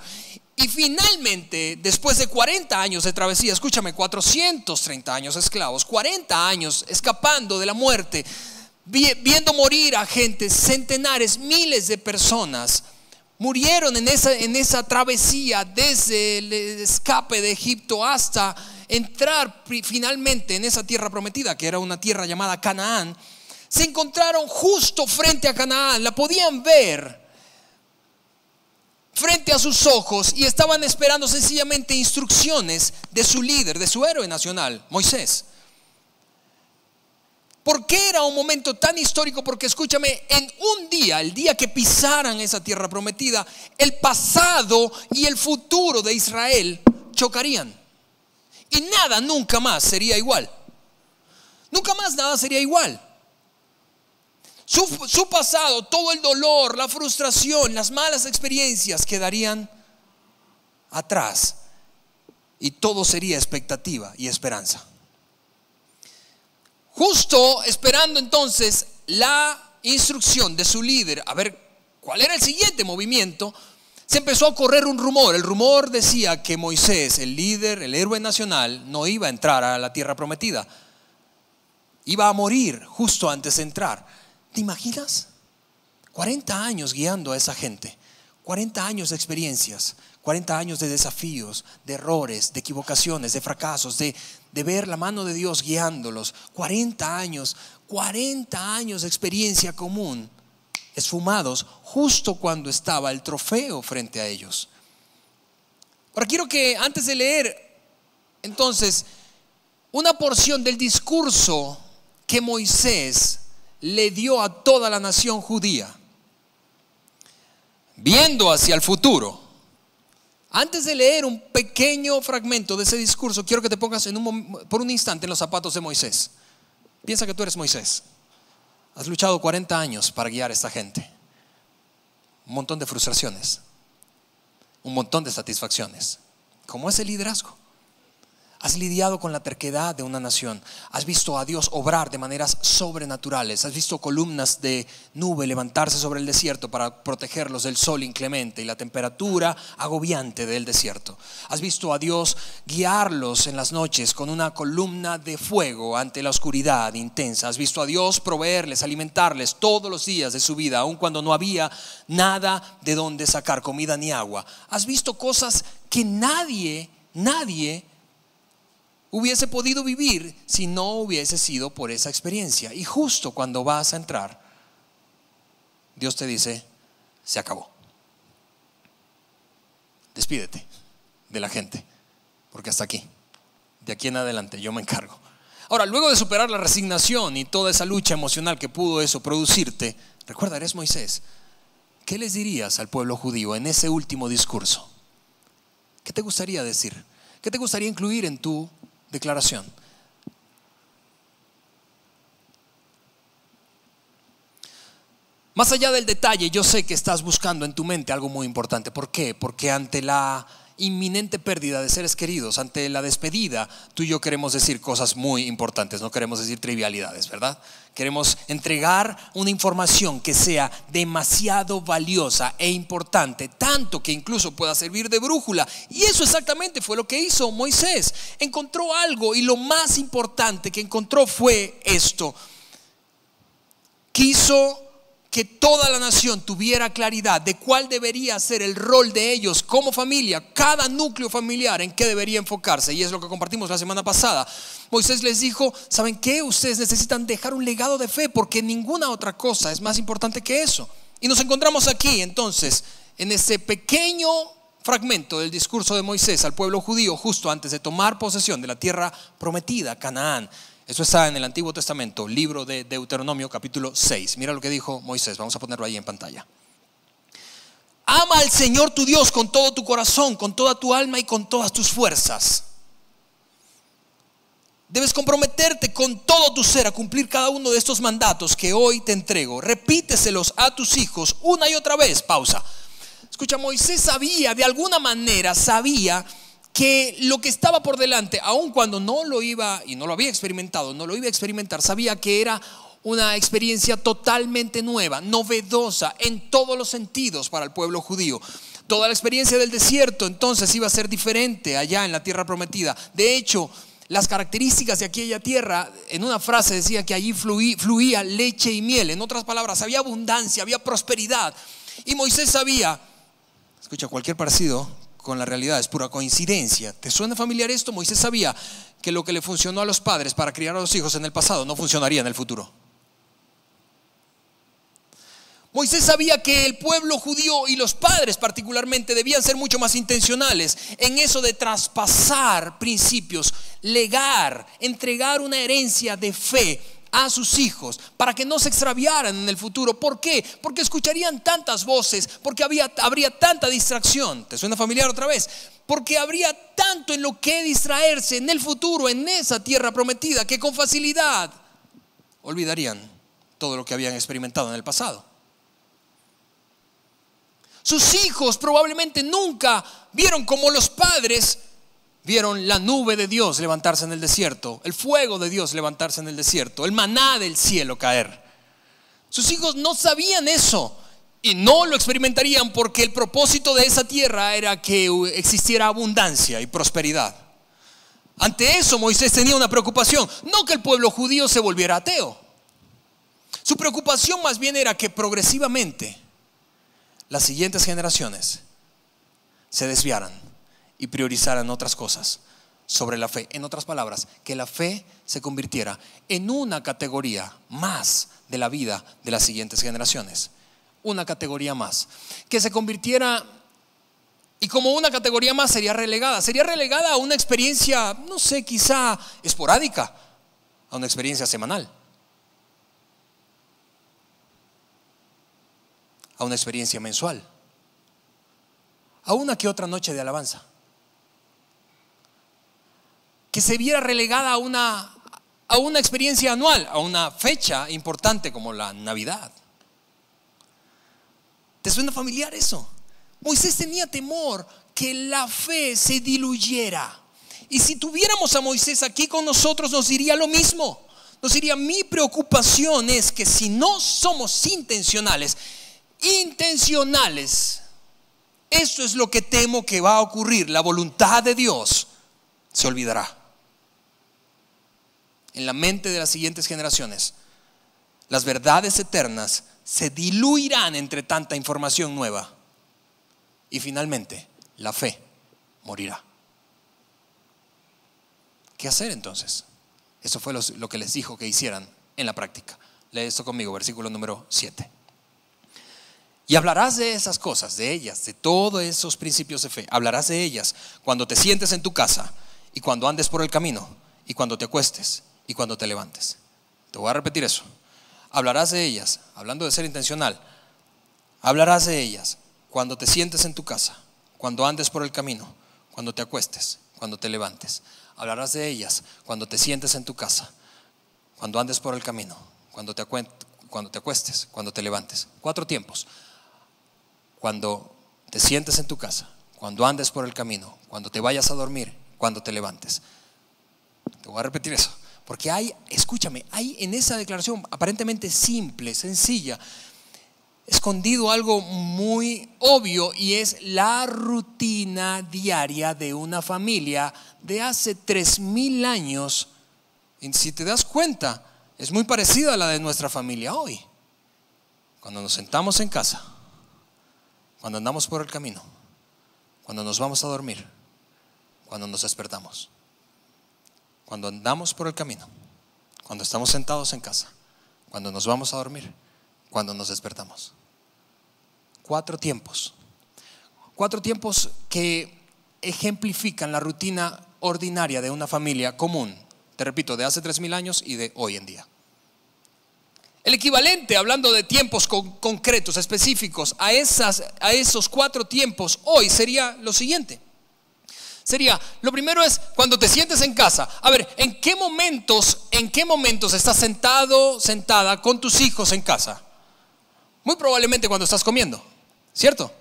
Y finalmente, después de 40 años de travesía, escúchame, 430 años esclavos, 40 años escapando de la muerte, viendo morir a gente, centenares, miles de personas, murieron en esa travesía desde el escape de Egipto hasta entrar finalmente en esa tierra prometida, que era una tierra llamada Canaán. Se encontraron justo frente a Canaán, la podían ver frente a sus ojos y estaban esperando sencillamente instrucciones de su líder, de su héroe nacional, Moisés. ¿Por qué era un momento tan histórico? Porque escúchame, en un día, el día que pisaran esa tierra prometida, el pasado y el futuro de Israel chocarían. Y nada nunca más sería igual. Nunca más nada sería igual. Su pasado, todo el dolor, la frustración, las malas experiencias quedarían atrás. Y todo sería expectativa y esperanza. Justo esperando entonces la instrucción de su líder, a ver cuál era el siguiente movimiento, se empezó a correr un rumor. El rumor decía que Moisés, el líder, el héroe nacional, no iba a entrar a la tierra prometida. Iba a morir justo antes de entrar. ¿Te imaginas? 40 años guiando a esa gente, 40 años de experiencias, 40 años de desafíos, de errores, de equivocaciones, de fracasos, de ver la mano de Dios guiándolos. 40 años de experiencia común, esfumados justo cuando estaba el trofeo frente a ellos. Ahora quiero que antes de leer entonces una porción del discurso que Moisés le dio a toda la nación judía, viendo hacia el futuro. Antes de leer un pequeño fragmento de ese discurso, quiero que te pongas por un instante en los zapatos de Moisés. Piensa que tú eres Moisés. Has luchado 40 años para guiar a esta gente. Un montón de frustraciones, un montón de satisfacciones. ¿Cómo es el liderazgo? Has lidiado con la terquedad de una nación. Has visto a Dios obrar de maneras sobrenaturales. Has visto columnas de nube levantarse sobre el desierto para protegerlos del sol inclemente y la temperatura agobiante del desierto. Has visto a Dios guiarlos en las noches con una columna de fuego ante la oscuridad intensa. Has visto a Dios proveerles, alimentarles todos los días de su vida, aun cuando no había nada de donde sacar comida ni agua. Has visto cosas que nadie hubiese podido vivir si no hubiese sido por esa experiencia. Y justo cuando vas a entrar, Dios te dice: se acabó. Despídete de la gente, porque hasta aquí, de aquí en adelante yo me encargo. Ahora, luego de superar la resignación y toda esa lucha emocional que pudo eso producirte, recuerda, eres Moisés. ¿Qué les dirías al pueblo judío en ese último discurso? ¿Qué te gustaría decir? ¿Qué te gustaría incluir en tu declaración? Más allá del detalle, yo sé que estás buscando en tu mente algo muy importante. ¿Por qué? Porque ante la inminente pérdida de seres queridos, ante la despedida, tú y yo queremos decir cosas muy importantes, no queremos decir trivialidades, ¿verdad? Queremos entregar una información que sea demasiado valiosa e importante, tanto que incluso pueda servir de brújula. Y eso exactamente fue lo que hizo Moisés. Encontró algo, y lo más importante que encontró fue esto: quiso que toda la nación tuviera claridad de cuál debería ser el rol de ellos como familia, cada núcleo familiar en qué debería enfocarse. Y es lo que compartimos la semana pasada. Moisés les dijo: ¿saben qué? Ustedes necesitan dejar un legado de fe, porque ninguna otra cosa es más importante que eso. Y nos encontramos aquí entonces en ese pequeño fragmento del discurso de Moisés al pueblo judío justo antes de tomar posesión de la tierra prometida, Canaán. Eso está en el Antiguo Testamento, libro de Deuteronomio, capítulo 6. Mira lo que dijo Moisés, vamos a ponerlo ahí en pantalla. Ama al Señor tu Dios con todo tu corazón, con toda tu alma y con todas tus fuerzas. Debes comprometerte con todo tu ser a cumplir cada uno de estos mandatos que hoy te entrego. Repíteselos a tus hijos una y otra vez. Pausa. Escucha, Moisés sabía, de alguna manera sabía que lo que estaba por delante, aun cuando no lo iba y no lo había experimentado, no lo iba a experimentar, sabía que era una experiencia totalmente nueva, novedosa en todos los sentidos para el pueblo judío. Toda la experiencia del desierto entonces iba a ser diferente allá en la tierra prometida. De hecho, las características de aquella tierra, en una frase decía que allí fluía leche y miel. En otras palabras, había abundancia, había prosperidad. Y Moisés sabía, escucha, cualquier parecido con la realidad es pura coincidencia. ¿Te suena familiar esto? Moisés sabía que lo que le funcionó a los padres para criar a los hijos en el pasado no funcionaría en el futuro. Moisés sabía que el pueblo judío y los padres particularmente debían ser mucho más intencionales en eso de traspasar principios, legar, entregar una herencia de fe a sus hijos para que no se extraviaran en el futuro. ¿Por qué? Porque escucharían tantas voces, porque habría tanta distracción. ¿Te suena familiar otra vez? Porque habría tanto en lo que distraerse en el futuro, en esa tierra prometida, que con facilidad olvidarían todo lo que habían experimentado en el pasado. Sus hijos probablemente nunca vieron como los padres vieron la nube de Dios levantarse en el desierto, el fuego de Dios levantarse en el desierto, el maná del cielo caer. Sus hijos no sabían eso y no lo experimentarían, porque el propósito de esa tierra era que existiera abundancia y prosperidad. Ante eso Moisés tenía una preocupación, no que el pueblo judío se volviera ateo. Su preocupación más bien era que progresivamente las siguientes generaciones se desviaran y priorizaran otras cosas sobre la fe. En otras palabras, que la fe se convirtiera en una categoría más de la vida de las siguientes generaciones. Una categoría más. Que se convirtiera, y como una categoría más sería relegada a una experiencia, no sé, quizá esporádica, a una experiencia semanal, a una experiencia mensual, a una que otra noche de alabanza. Que se viera relegada a una experiencia anual, a una fecha importante como la Navidad. ¿Te suena familiar eso? Moisés tenía temor que la fe se diluyera Y si tuviéramos a Moisés aquí con nosotros, nos diría lo mismo. Nos diría: mi preocupación es que si no somos intencionales, esto es lo que temo que va a ocurrir. La voluntad de Dios se olvidará. En la mente de las siguientes generaciones, las verdades eternas se diluirán entre tanta información nueva. Y finalmente, la fe morirá. ¿Qué hacer entonces? Eso fue lo que les dijo que hicieran en la práctica. Lee esto conmigo, versículo número 7. Y hablarás de esas cosas, de ellas, de todos esos principios de fe. Hablarás de ellas cuando te sientes en tu casa, y cuando andes por el camino, y cuando te acuestes, y cuando te levantes. Te voy a repetir eso. Hablarás de ellas, hablando de ser intencional. Hablarás de ellas cuando te sientes en tu casa, cuando andes por el camino, cuando te acuestes, cuando te levantes. Hablarás de ellas cuando te sientes en tu casa, cuando andes por el camino, cuando te acuestes, cuando te levantes. 4 tiempos. Cuando te sientes en tu casa, cuando andes por el camino, cuando te vayas a dormir, cuando te levantes. Te voy a repetir eso, porque hay en esa declaración aparentemente simple, sencilla, escondido algo muy obvio, y es la rutina diaria de una familia de hace 3000 años. Y si te das cuenta, es muy parecida a la de nuestra familia hoy. Cuando nos sentamos en casa, cuando andamos por el camino, cuando nos vamos a dormir, cuando nos despertamos. Cuando andamos por el camino, cuando estamos sentados en casa, cuando nos vamos a dormir, cuando nos despertamos. 4 tiempos. 4 tiempos que ejemplifican la rutina ordinaria de una familia común. Te repito, de hace 3000 años y de hoy en día. El equivalente, hablando de tiempos concretos, específicos, a esos 4 tiempos hoy sería lo siguiente. Lo primero es cuando te sientes en casa. A ver, ¿en qué momentos estás sentado, sentada con tus hijos en casa? Muy probablemente cuando estás comiendo, ¿cierto?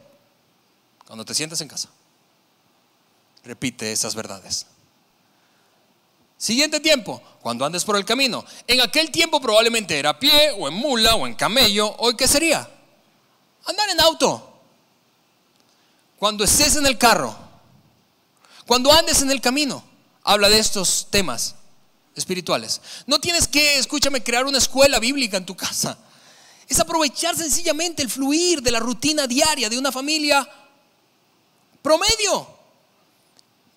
Cuando te sientes en casa. Repite esas verdades. Siguiente tiempo, cuando andes por el camino. En aquel tiempo probablemente era a pie, o en mula, o en camello. ¿Hoy qué sería? Andar en auto. Cuando estés en el carro, cuando andes en el camino. Habla de estos temas espirituales. No tienes que, escúchame, crear una escuela bíblica en tu casa. Es aprovechar sencillamente el fluir de la rutina diaria de una familia promedio.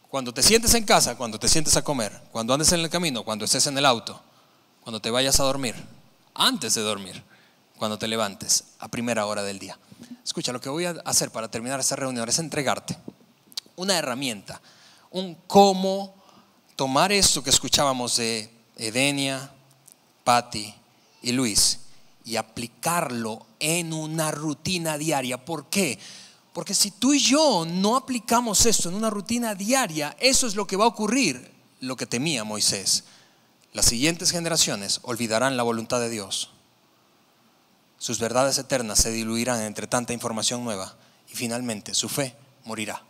Cuando te sientes en casa, cuando te sientes a comer, cuando andes en el camino, cuando estés en el auto, cuando te vayas a dormir, antes de dormir, cuando te levantes a primera hora del día. Escucha, lo que voy a hacer para terminar esta reunión es entregarte una herramienta, un cómo tomar esto que escuchábamos de Edenia, Patti y Luis y aplicarlo en una rutina diaria. ¿Por qué? Porque si tú y yo no aplicamos esto en una rutina diaria, eso es lo que va a ocurrir, lo que temía Moisés. Las siguientes generaciones olvidarán la voluntad de Dios. Sus verdades eternas se diluirán entre tanta información nueva y finalmente su fe morirá.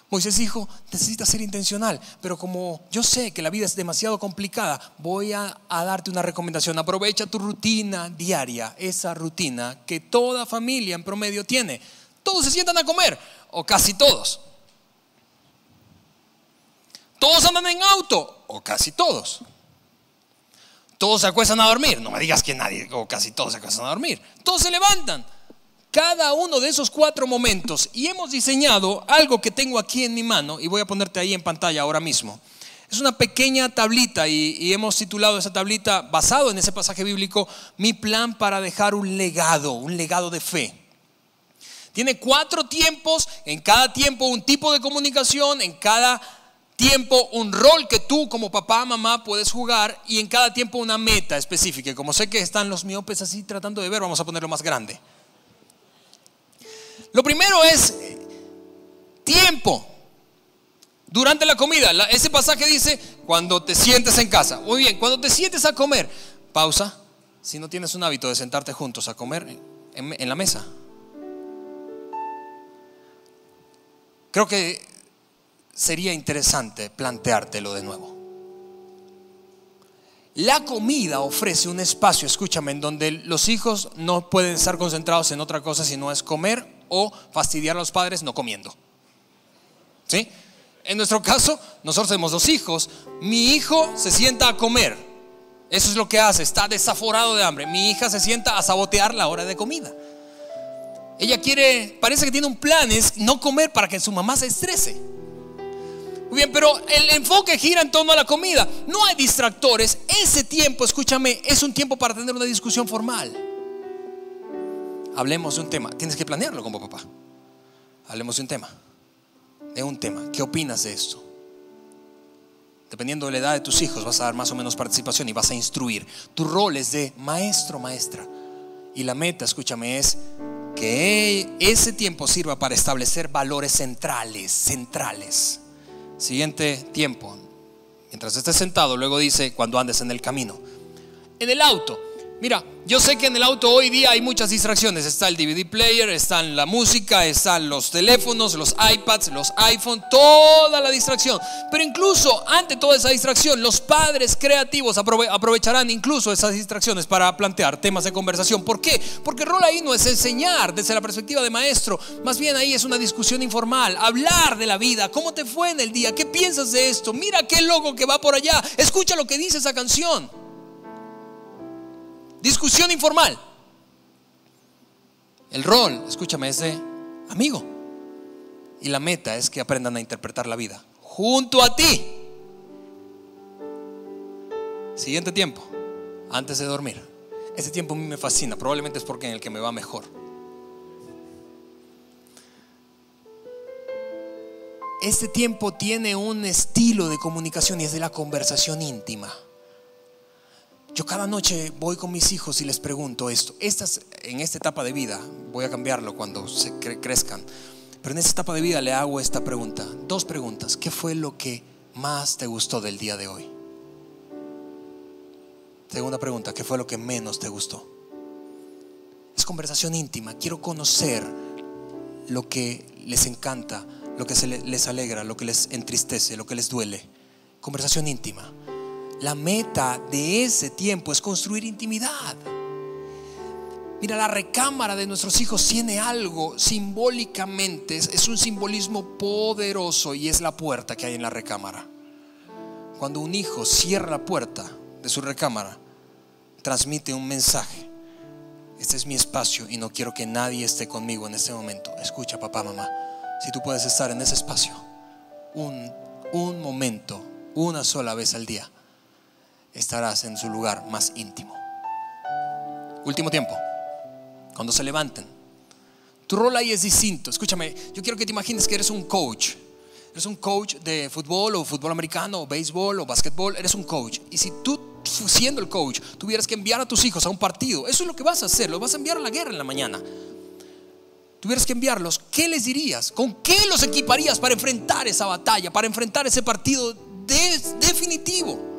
Moisés dijo: necesitas ser intencional, pero como yo sé que la vida es demasiado complicada, voy a darte una recomendación. Aprovecha tu rutina diaria, esa rutina que toda familia en promedio tiene. Todos se sientan a comer, o casi todos. Todos andan en auto, o casi todos. Todos se acuestan a dormir. No me digas que nadie, o casi todos se acuestan a dormir. Todos se levantan. Cada uno de esos 4 momentos, y hemos diseñado algo que tengo aquí en mi mano, y voy a ponerte ahí en pantalla ahora mismo. Es una pequeña tablita, y hemos titulado esa tablita, basado en ese pasaje bíblico, Mi plan para dejar un legado de fe. Tiene 4 tiempos, en cada tiempo un tipo de comunicación, en cada tiempo un rol que tú como papá, mamá puedes jugar, y en cada tiempo una meta específica. Y como sé que están los miopes así tratando de ver, vamos a ponerlo más grande. Lo primero es tiempo durante la comida. Ese pasaje dice cuando te sientes en casa. Muy bien, cuando te sientes a comer, pausa. Si no tienes un hábito de sentarte juntos a comer en la mesa, creo que sería interesante planteártelo de nuevo. La comida ofrece un espacio, escúchame, en donde los hijos no pueden estar concentrados en otra cosa sino es comer o fastidiar a los padres no comiendo. ¿Sí? En nuestro caso, nosotros tenemos 2 hijos. Mi hijo se sienta a comer. Eso es lo que hace, está desaforado de hambre. Mi hija se sienta a sabotear la hora de comida. Ella quiere, parece que tiene un plan, es no comer para que su mamá se estrese. Muy bien, pero el enfoque gira en torno a la comida. No hay distractores. Ese tiempo, escúchame, es un tiempo para tener una discusión formal. Hablemos de un tema. Tienes que planearlo como papá. Hablemos de un tema. ¿Qué opinas de esto? Dependiendo de la edad de tus hijos vas a dar más o menos participación y vas a instruir. Tu rol es de maestro, maestra. Y la meta, escúchame, es que ese tiempo sirva para establecer valores centrales. Siguiente tiempo, mientras estés sentado, luego dice cuando andes en el camino. En el auto, mira, yo sé que en el auto hoy día hay muchas distracciones. Está el DVD player, están la música, están los teléfonos, los iPads, los iPhones, toda la distracción. Pero incluso ante toda esa distracción, los padres creativos aprovecharán incluso esas distracciones para plantear temas de conversación. ¿Por qué? Porque el rol ahí no es enseñar desde la perspectiva de maestro. Más bien ahí es una discusión informal. Hablar de la vida. ¿Cómo te fue en el día? ¿Qué piensas de esto? Mira qué loco que va por allá. Escucha lo que dice esa canción. Discusión informal. El rol, escúchame, es de amigo. Y la meta es que aprendan a interpretar la vida junto a ti. Siguiente tiempo, antes de dormir. Ese tiempo a mí me fascina. Probablemente es porque en el que me va mejor. Este tiempo tiene un estilo de comunicación y es de la conversación íntima. Yo cada noche voy con mis hijos y les pregunto esto. En esta etapa de vida, voy a cambiarlo cuando se crezcan, pero en esta etapa de vida le hago esta pregunta. 2 preguntas. ¿Qué fue lo que más te gustó del día de hoy? Segunda pregunta. ¿Qué fue lo que menos te gustó? Es conversación íntima. Quiero conocer lo que les encanta, lo que les alegra, lo que les entristece, lo que les duele. Conversación íntima. La meta de ese tiempo es construir intimidad. Mira, la recámara de nuestros hijos tiene algo simbólicamente, es un simbolismo poderoso y es la puerta que hay en la recámara. Cuando un hijo cierra la puerta de su recámara, transmite un mensaje. Este es mi espacio y no quiero que nadie esté conmigo en este momento. Escucha, papá, mamá, si tú puedes estar en ese espacio un momento, una sola vez al día, estarás en su lugar más íntimo. Último tiempo, cuando se levanten. Tu rol ahí es distinto. Escúchame, yo quiero que te imagines que eres un coach. Eres un coach de fútbol o fútbol americano o béisbol o básquetbol. Eres un coach. Y si tú, siendo el coach, tuvieras que enviar a tus hijos a un partido, eso es lo que vas a hacer. Los vas a enviar a la guerra en la mañana. Tuvieras que enviarlos, ¿qué les dirías? ¿Con qué los equiparías para enfrentar esa batalla, para enfrentar ese partido definitivo?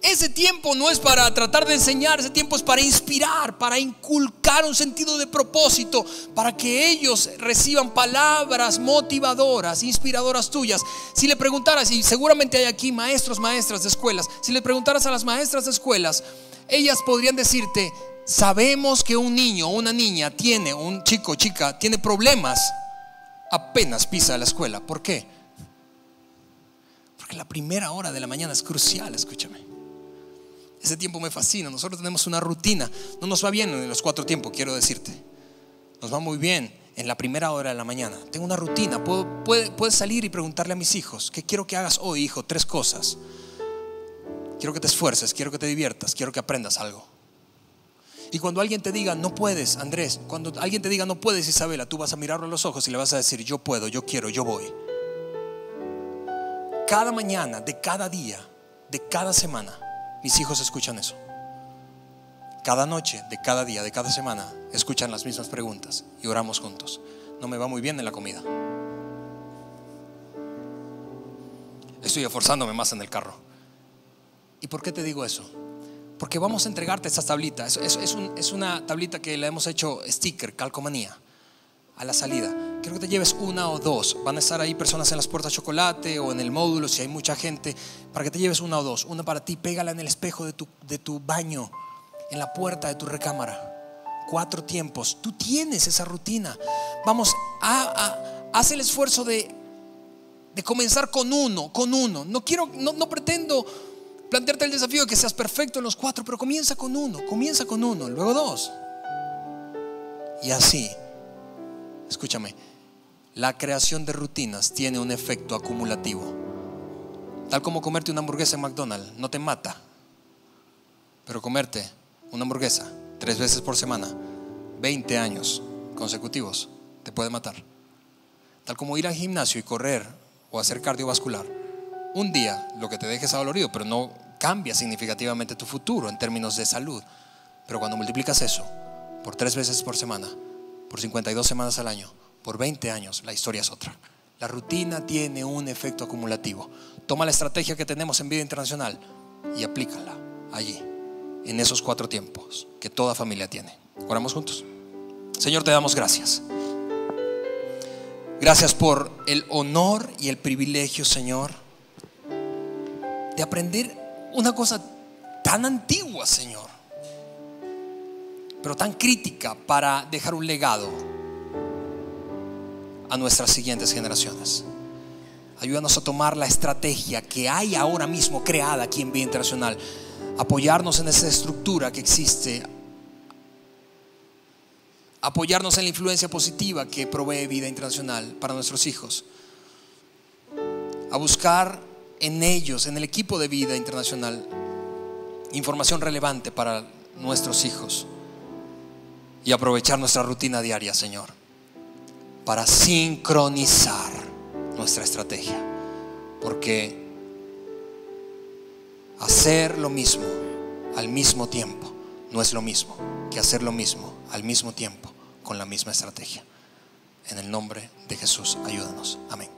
Ese tiempo no es para tratar de enseñar, ese tiempo es para inspirar, para inculcar un sentido de propósito, para que ellos reciban palabras motivadoras, inspiradoras tuyas. Si le preguntaras, y seguramente hay aquí maestros, maestras de escuelas, si le preguntaras a las maestras de escuelas, ellas podrían decirte: sabemos que un niño o una niña tiene, un chico o chica tiene problemas apenas pisa la escuela. ¿Por qué? Porque la primera hora de la mañana es crucial, escúchame. Ese tiempo me fascina. Nosotros tenemos una rutina. No nos va bien en los 4 tiempos, quiero decirte. Nos va muy bien en la primera hora de la mañana. Tengo una rutina. Puedes salir y preguntarle a mis hijos: ¿qué quiero que hagas hoy, hijo? 3 cosas. Quiero que te esfuerces, quiero que te diviertas, quiero que aprendas algo. Y cuando alguien te diga: no puedes, Andrés, cuando alguien te diga: no puedes, Isabela, tú vas a mirarlo a los ojos y le vas a decir: yo puedo, yo quiero, yo voy. Cada mañana, de cada día, de cada semana, mis hijos escuchan eso. Cada noche, de cada día, de cada semana, escuchan las mismas preguntas y oramos juntos. No me va muy bien en la comida. Estoy esforzándome más en el carro. ¿Y por qué te digo eso? Porque vamos a entregarte esta tablita. Es una tablita que le hemos hecho sticker, calcomanía, a la salida. quiero que te lleves una o dos. Van a estar ahí personas en las puertas de chocolate o en el módulo si hay mucha gente, para que te lleves una o dos. Una para ti, pégala en el espejo de tu baño, en la puerta de tu recámara. 4 tiempos. Tú tienes esa rutina. Vamos, haz el esfuerzo de comenzar con uno. No pretendo plantearte el desafío de que seas perfecto en los 4, pero comienza con uno, luego 2. Y así, escúchame, la creación de rutinas tiene un efecto acumulativo. Tal como comerte una hamburguesa en McDonald's no te mata, pero comerte una hamburguesa 3 veces por semana, 20 años consecutivos, te puede matar. Tal como ir al gimnasio y correr o hacer cardiovascular, un día lo que te deje es adolorido, pero no cambia significativamente tu futuro en términos de salud. Pero cuando multiplicas eso por 3 veces por semana, por 52 semanas al año, por 20 años, la historia es otra. La rutina tiene un efecto acumulativo. Toma la estrategia que tenemos en Vida Internacional y aplícala allí, en esos 4 tiempos que toda familia tiene. Oramos juntos. Señor, te damos gracias. Gracias por el honor y el privilegio, Señor, de aprender una cosa tan antigua, Señor, pero tan crítica para dejar un legado a nuestras siguientes generaciones. Ayúdanos a tomar la estrategia que hay ahora mismo creada aquí en Vida Internacional, apoyarnos en esa estructura que existe, apoyarnos en la influencia positiva que provee Vida Internacional para nuestros hijos, a buscar en ellos, en el equipo de Vida Internacional, información relevante para nuestros hijos y aprovechar nuestra rutina diaria, Señor, para sincronizar nuestra estrategia, porque hacer lo mismo al mismo tiempo no es lo mismo que hacer lo mismo al mismo tiempo con la misma estrategia. En el nombre de Jesús, ayúdanos. Amén.